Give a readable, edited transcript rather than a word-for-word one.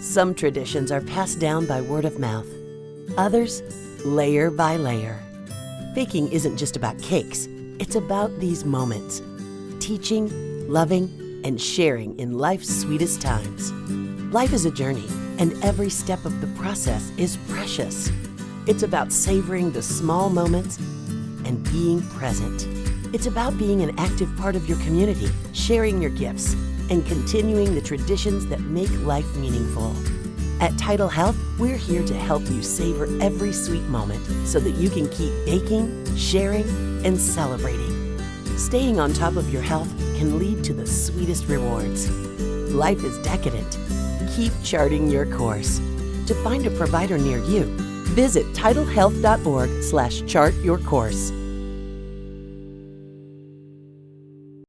Some traditions are passed down by word of mouth, others layer by layer. Baking isn't just about cakes, it's about these moments, teaching, loving, and sharing in life's sweetest times. Life is a journey, and every step of the process is precious. It's about savoring the small moments and being present. It's about being an active part of your community, sharing your gifts, and continuing the traditions that make life meaningful. At TidalHealth, we're here to help you savor every sweet moment so that you can keep baking, sharing, and celebrating. Staying on top of your health can lead to the sweetest rewards. Life is decadent. Keep charting your course. To find a provider near you, visit TidalHealth.org/chartyourcourse.